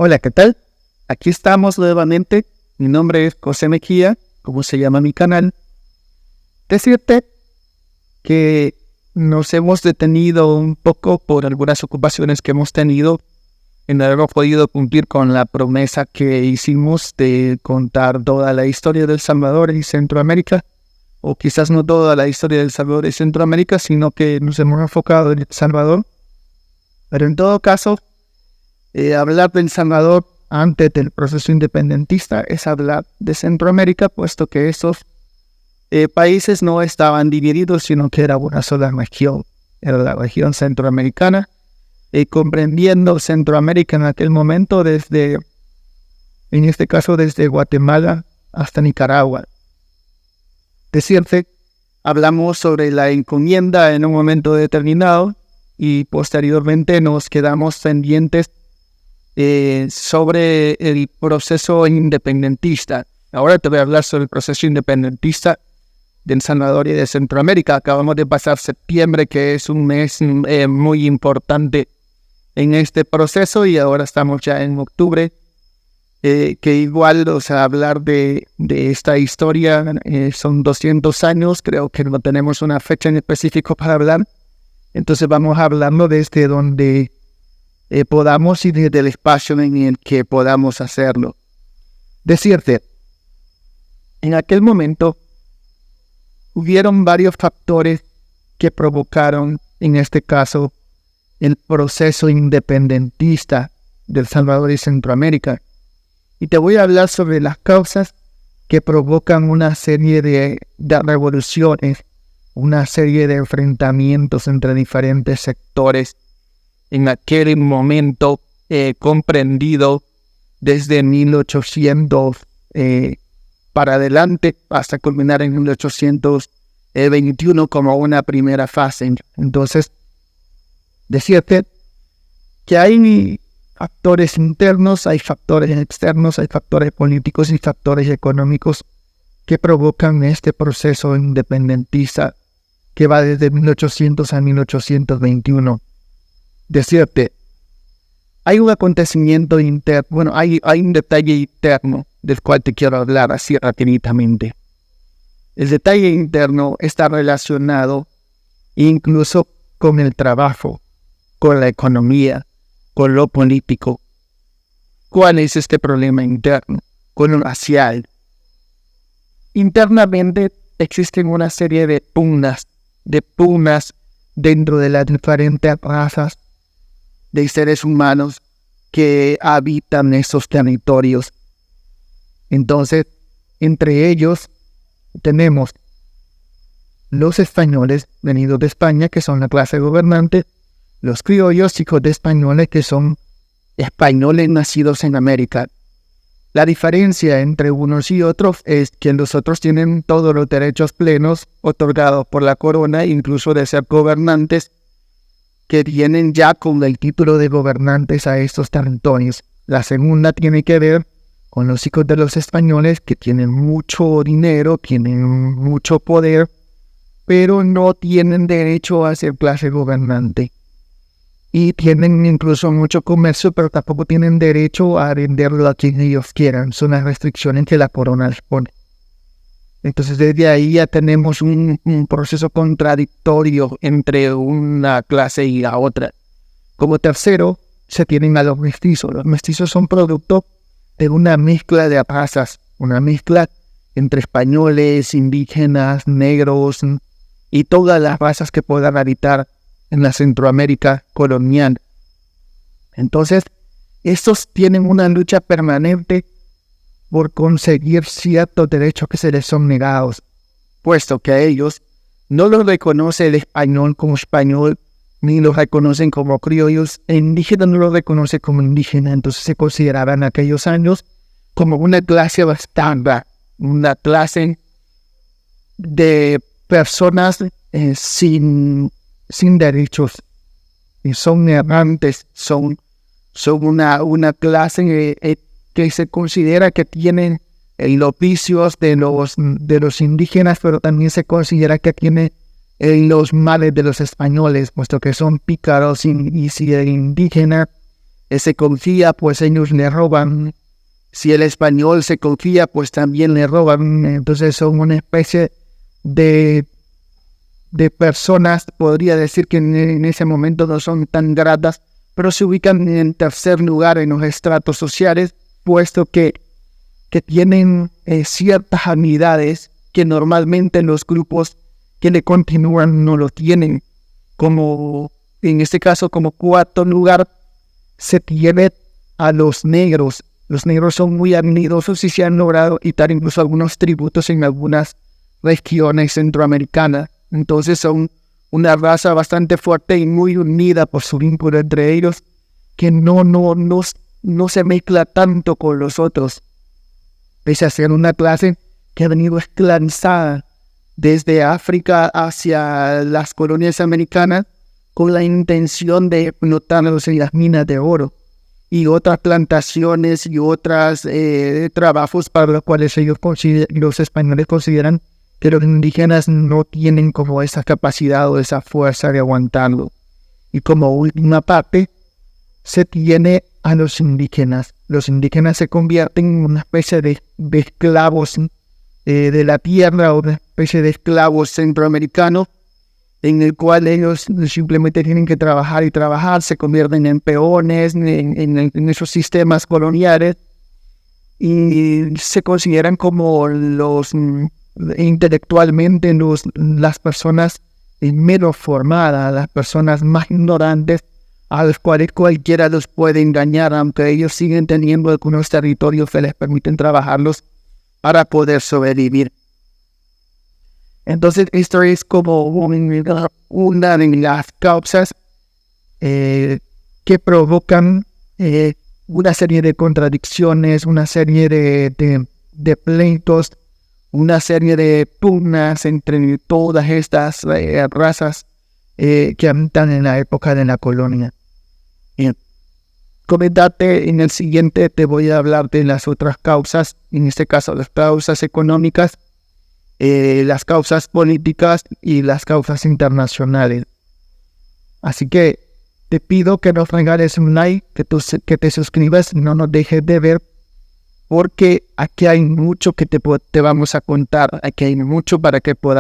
Hola, ¿qué tal? Aquí estamos nuevamente. Mi nombre es José Mejía, como se llama mi canal. Decirte que nos hemos detenido un poco por algunas ocupaciones que hemos tenido y no hemos podido cumplir con la promesa que hicimos de contar toda la historia de El Salvador y Centroamérica, o quizás no toda la historia de El Salvador y Centroamérica, sino que nos hemos enfocado en El Salvador. Pero en todo caso, hablar de El Salvador antes del proceso independentista es hablar de Centroamérica, puesto que esos países no estaban divididos, sino que era una sola región. Era la región centroamericana, comprendiendo Centroamérica en aquel momento en este caso, desde Guatemala hasta Nicaragua. Decirte, hablamos sobre la encomienda en un momento determinado y posteriormente nos quedamos pendientes sobre el proceso independentista. Ahora te voy a hablar sobre el proceso independentista de El Salvador y de Centroamérica. Acabamos de pasar septiembre, que es un mes muy importante en este proceso, y ahora estamos ya en octubre, que igual, o sea, hablar de esta historia son 200 años, creo que no tenemos una fecha en específico para hablar, entonces vamos hablando desde donde podamos y desde el espacio en el que podamos hacerlo. Decirte, en aquel momento hubieron varios factores que provocaron, en este caso, el proceso independentista de El Salvador y Centroamérica. Y te voy a hablar sobre las causas que provocan una serie de revoluciones, una serie de enfrentamientos entre diferentes sectores en aquel momento comprendido desde 1800 para adelante hasta culminar en 1821 como una primera fase. Entonces, decirte que hay factores internos, hay factores externos, hay factores políticos y factores económicos que provocan este proceso independentista que va desde 1800 a 1821. Decirte, hay un acontecimiento interno, bueno, hay un detalle interno del cual te quiero hablar así rápidamente. El detalle interno está relacionado incluso con el trabajo, con la economía, con lo político. ¿Cuál es este problema interno? Con lo racial. Internamente existen una serie de pugnas dentro de las diferentes razas de seres humanos que habitan esos territorios. Entonces, entre ellos tenemos los españoles venidos de España, que son la clase gobernante, los criollos, hijos de españoles, que son españoles nacidos en América. La diferencia entre unos y otros es que los otros tienen todos los derechos plenos otorgados por la corona, incluso de ser gobernantes, que vienen ya con el título de gobernantes a estos territorios. La segunda tiene que ver con los hijos de los españoles, que tienen mucho dinero, tienen mucho poder, pero no tienen derecho a ser clase gobernante. Y tienen incluso mucho comercio, pero tampoco tienen derecho a venderlo a quien ellos quieran. Son las restricciones que la corona les pone. Entonces desde ahí ya tenemos un proceso contradictorio entre una clase y la otra. Como tercero, se tienen a los mestizos. Los mestizos son producto de una mezcla de razas, una mezcla entre españoles, indígenas, negros y todas las razas que puedan habitar en la Centroamérica colonial. Entonces, estos tienen una lucha permanente por conseguir ciertos derechos que se les son negados, puesto que a ellos no los reconoce el español como español, ni los reconocen como criollos, el indígena no los reconoce como indígena, entonces se consideraban en aquellos años como una clase bastarda, una clase de personas sin derechos, y son errantes, son una clase que se considera que tienen los vicios de los indígenas, pero también se considera que tiene los males de los españoles, puesto que son pícaros, y si el indígena se confía, pues ellos le roban. Si el español se confía, pues también le roban. Entonces son una especie de personas, podría decir que en ese momento no son tan gratas, pero se ubican en tercer lugar en los estratos sociales, puesto que tienen ciertas habilidades que normalmente los grupos que le continúan no lo tienen. Como en este caso, como cuarto lugar, se tiene a los negros. Los negros son muy habilidosos y se han logrado quitar incluso algunos tributos en algunas regiones centroamericanas. Entonces son una raza bastante fuerte y muy unida por su vínculo entre ellos, que no se mezcla tanto con los otros, pese a ser una clase que ha venido esclavizada desde África hacia las colonias americanas con la intención de explotarlos en las minas de oro y otras plantaciones y otros trabajos para los cuales los españoles consideran que los indígenas no tienen como esa capacidad o esa fuerza de aguantarlo. Y como última parte, se tiene a los indígenas. Los indígenas se convierten en una especie de esclavos de la tierra, o una especie de esclavos centroamericanos, en el cual ellos simplemente tienen que trabajar y trabajar, se convierten en peones en esos sistemas coloniales y se consideran como los intelectualmente las personas menos formadas, las personas más ignorantes, a los cuales cualquiera los puede engañar, aunque ellos siguen teniendo algunos territorios que les permiten trabajarlos para poder sobrevivir. Entonces, esto es como una de las causas que provocan una serie de contradicciones, una serie de pleitos, una serie de pugnas entre todas estas razas que habitan en la época de la colonia. Coméntate en el siguiente, te voy a hablar de las otras causas, en este caso las causas económicas, las causas políticas y las causas internacionales. Así que te pido que nos regales un like, que te suscribas, no nos dejes de ver, porque aquí hay mucho que te vamos a contar, aquí hay mucho para que podamos